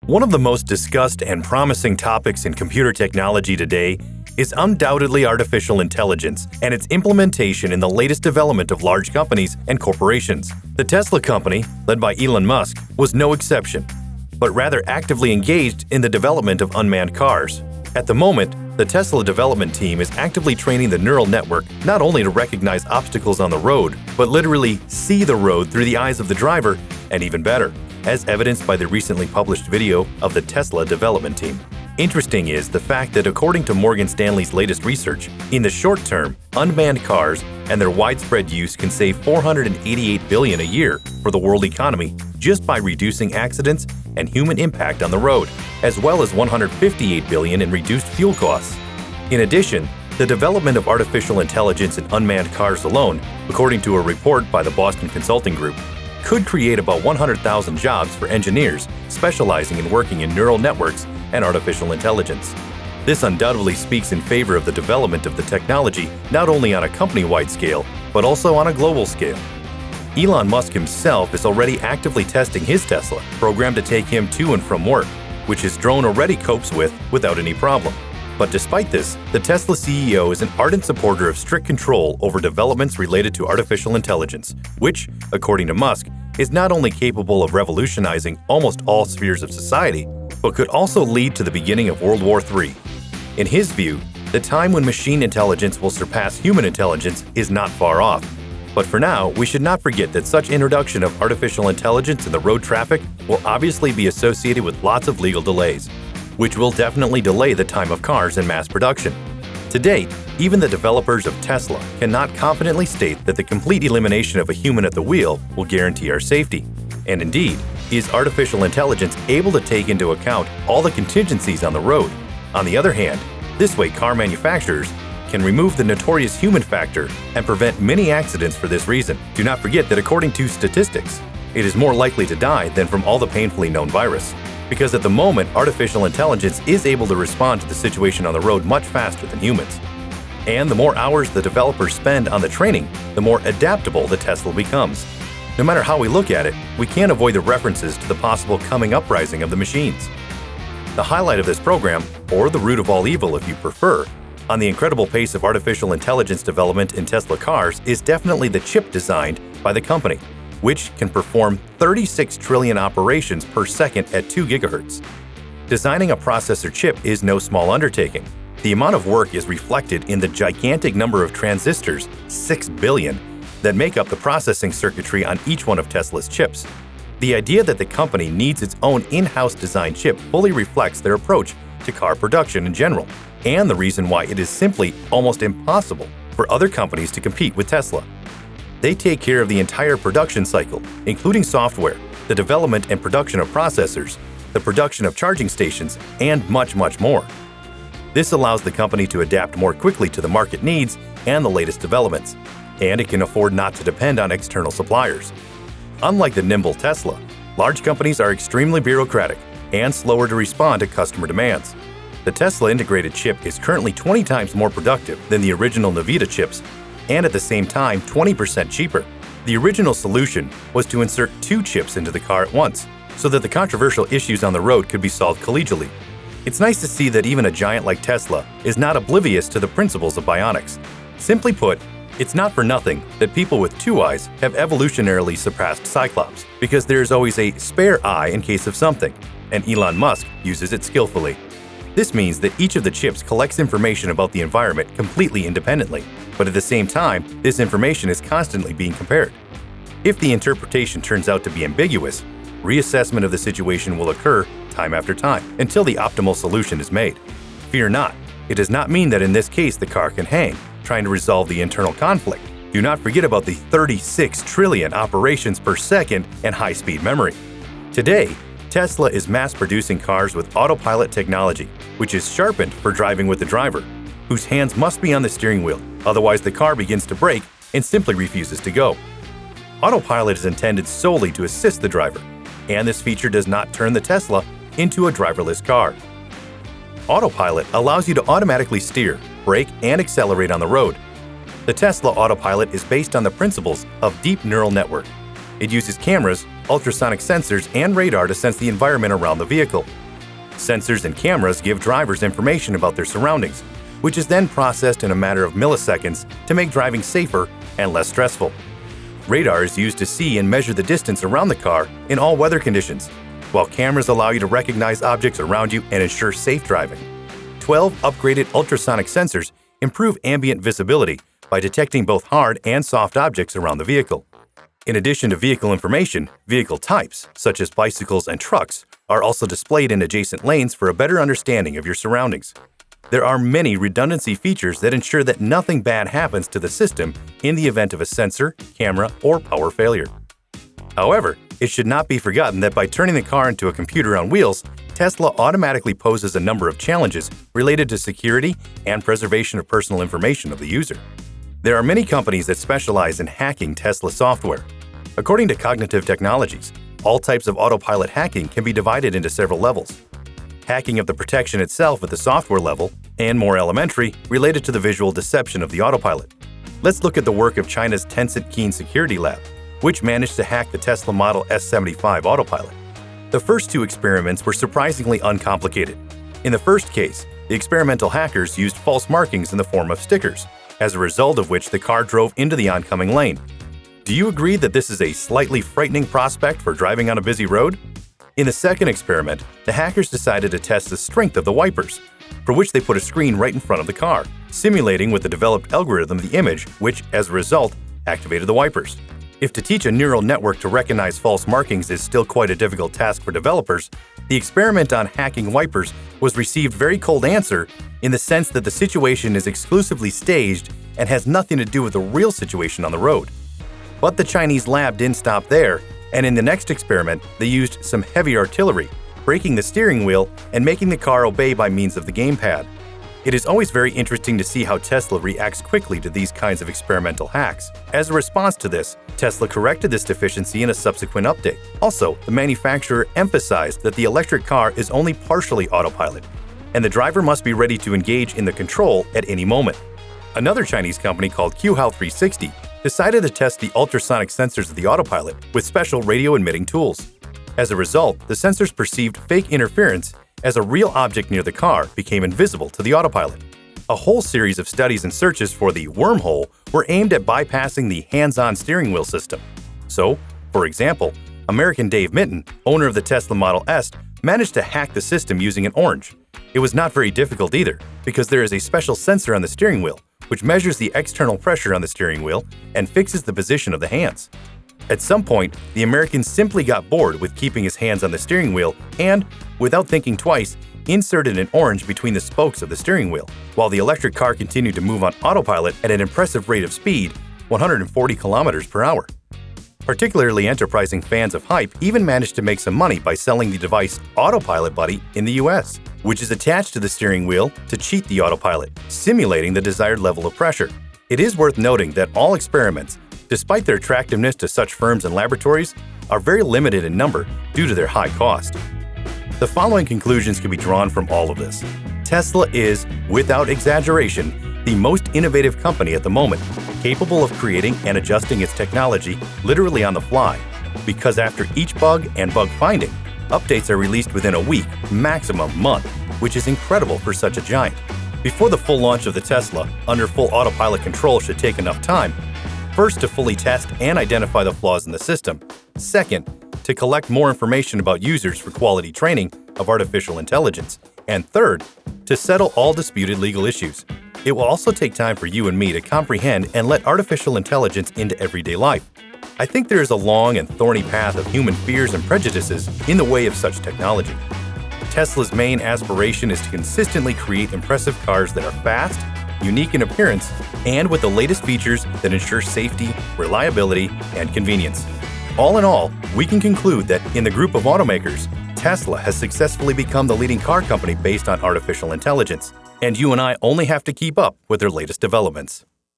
One of the most discussed and promising topics in computer technology today is undoubtedly artificial intelligence and its implementation in the latest development of large companies and corporations. The Tesla company, led by Elon Musk, was no exception, but rather actively engaged in the development of unmanned cars. At the moment, the Tesla development team is actively training the neural network not only to recognize obstacles on the road, but literally see the road through the eyes of the driver, and even better, as evidenced by the recently published video of the Tesla development team. Interesting is the fact that according to Morgan Stanley's latest research, in the short term, unmanned cars and their widespread use can save $488 billion a year for the world economy just by reducing accidents and human impact on the road, as well as $158 billion in reduced fuel costs. In addition, the development of artificial intelligence in unmanned cars alone, according to a report by the Boston Consulting Group, could create about 100,000 jobs for engineers specializing in working in neural networks and artificial intelligence. This undoubtedly speaks in favor of the development of the technology not only on a company-wide scale, but also on a global scale. Elon Musk himself is already actively testing his Tesla, programmed to take him to and from work, which his drone already copes with without any problem. But despite this, the Tesla CEO is an ardent supporter of strict control over developments related to artificial intelligence, which, according to Musk, is not only capable of revolutionizing almost all spheres of society, but could also lead to the beginning of World War III. In his view, the time when machine intelligence will surpass human intelligence is not far off. But for now, we should not forget that such introduction of artificial intelligence in the road traffic will obviously be associated with lots of legal delays, which will definitely delay the time of cars in mass production. To date, even the developers of Tesla cannot confidently state that the complete elimination of a human at the wheel will guarantee our safety. And indeed, is artificial intelligence able to take into account all the contingencies on the road? On the other hand, this way car manufacturers can remove the notorious human factor and prevent many accidents for this reason. Do not forget that according to statistics, it is more likely to die than from all the painfully known virus. Because at the moment, artificial intelligence is able to respond to the situation on the road much faster than humans. And the more hours the developers spend on the training, the more adaptable the Tesla becomes. No matter how we look at it, we can't avoid the references to the possible coming uprising of the machines. The highlight of this program, or the root of all evil if you prefer, on the incredible pace of artificial intelligence development in Tesla cars is definitely the chip designed by the company, which can perform 36 trillion operations per second at 2 GHz. Designing a processor chip is no small undertaking. The amount of work is reflected in the gigantic number of transistors, 6 billion, that make up the processing circuitry on each one of Tesla's chips. The idea that the company needs its own in-house designed chip fully reflects their approach to car production in general, and the reason why it is simply almost impossible for other companies to compete with Tesla. They take care of the entire production cycle, including software, the development and production of processors, the production of charging stations, and much, much more. This allows the company to adapt more quickly to the market needs and the latest developments, and it can afford not to depend on external suppliers. Unlike the nimble Tesla, large companies are extremely bureaucratic and slower to respond to customer demands. The Tesla integrated chip is currently 20 times more productive than the original Nvidia chips, and at the same time 20% cheaper. The original solution was to insert 2 chips into the car at once, so that the controversial issues on the road could be solved collegially. It's nice to see that even a giant like Tesla is not oblivious to the principles of bionics. Simply put, it's not for nothing that people with 2 eyes have evolutionarily surpassed Cyclops, because there is always a spare eye in case of something, and Elon Musk uses it skillfully. This means that each of the chips collects information about the environment completely independently, but at the same time, this information is constantly being compared. If the interpretation turns out to be ambiguous, reassessment of the situation will occur time after time until the optimal solution is made. Fear not, it does not mean that in this case the car can hang, trying to resolve the internal conflict. Do not forget about the 36 trillion operations per second and high-speed memory. Today, Tesla is mass-producing cars with Autopilot technology, which is sharpened for driving with the driver, whose hands must be on the steering wheel, otherwise the car begins to brake and simply refuses to go. Autopilot is intended solely to assist the driver, and this feature does not turn the Tesla into a driverless car. Autopilot allows you to automatically steer, brake, and accelerate on the road. The Tesla Autopilot is based on the principles of deep neural network. It uses cameras, ultrasonic sensors, and radar to sense the environment around the vehicle. Sensors and cameras give drivers information about their surroundings, which is then processed in a matter of milliseconds to make driving safer and less stressful. Radar is used to see and measure the distance around the car in all weather conditions, while cameras allow you to recognize objects around you and ensure safe driving. 12 upgraded ultrasonic sensors improve ambient visibility by detecting both hard and soft objects around the vehicle. In addition to vehicle information, vehicle types, such as bicycles and trucks, are also displayed in adjacent lanes for a better understanding of your surroundings. There are many redundancy features that ensure that nothing bad happens to the system in the event of a sensor, camera, or power failure. However, it should not be forgotten that by turning the car into a computer on wheels, Tesla automatically poses a number of challenges related to security and preservation of personal information of the user. There are many companies that specialize in hacking Tesla software. According to Cognitive Technologies, all types of autopilot hacking can be divided into several levels. Hacking of the protection itself at the software level, and more elementary, related to the visual deception of the autopilot. Let's look at the work of China's Tencent Keen Security Lab, which managed to hack the Tesla Model S75 autopilot. The first two experiments were surprisingly uncomplicated. In the first case, the experimental hackers used false markings in the form of stickers, as a result of which the car drove into the oncoming lane. Do you agree that this is a slightly frightening prospect for driving on a busy road? In the second experiment, the hackers decided to test the strength of the wipers, for which they put a screen right in front of the car, simulating with the developed algorithm the image, which, as a result, activated the wipers. If to teach a neural network to recognize false markings is still quite a difficult task for developers, the experiment on hacking wipers was received very cold answer in the sense that the situation is exclusively staged and has nothing to do with the real situation on the road. But the Chinese lab didn't stop there, and in the next experiment, they used some heavy artillery, breaking the steering wheel and making the car obey by means of the gamepad. It is always very interesting to see how Tesla reacts quickly to these kinds of experimental hacks. As a response to this, Tesla corrected this deficiency in a subsequent update. Also, the manufacturer emphasized that the electric car is only partially autopilot, and the driver must be ready to engage in the control at any moment. Another Chinese company called QHAL360 decided to test the ultrasonic sensors of the autopilot with special radio-emitting tools. As a result, the sensors perceived fake interference as a real object near the car became invisible to the autopilot. A whole series of studies and searches for the wormhole were aimed at bypassing the hands-on steering wheel system. So, for example, American Dave Minton, owner of the Tesla Model S, managed to hack the system using an orange. It was not very difficult either, because there is a special sensor on the steering wheel, which measures the external pressure on the steering wheel and fixes the position of the hands. At some point, the American simply got bored with keeping his hands on the steering wheel and, without thinking twice, inserted an orange between the spokes of the steering wheel, while the electric car continued to move on autopilot at an impressive rate of speed, 140 kilometers per hour. Particularly enterprising fans of hype even managed to make some money by selling the device Autopilot Buddy in the US, which is attached to the steering wheel to cheat the autopilot, simulating the desired level of pressure. It is worth noting that all experiments, despite their attractiveness to such firms and laboratories, are very limited in number due to their high cost. The following conclusions can be drawn from all of this. Tesla is, without exaggeration, the most innovative company at the moment, capable of creating and adjusting its technology literally on the fly, because after each bug and bug finding, updates are released within a week, maximum month, which is incredible for such a giant. Before the full launch of the Tesla, under full autopilot control should take enough time. First, to fully test and identify the flaws in the system. Second, to collect more information about users for quality training of artificial intelligence. And third, to settle all disputed legal issues. It will also take time for you and me to comprehend and let artificial intelligence into everyday life. I think there is a long and thorny path of human fears and prejudices in the way of such technology. Tesla's main aspiration is to consistently create impressive cars that are fast, unique in appearance, and with the latest features that ensure safety, reliability, and convenience. All in all, we can conclude that in the group of automakers, Tesla has successfully become the leading car company based on artificial intelligence, and you and I only have to keep up with their latest developments.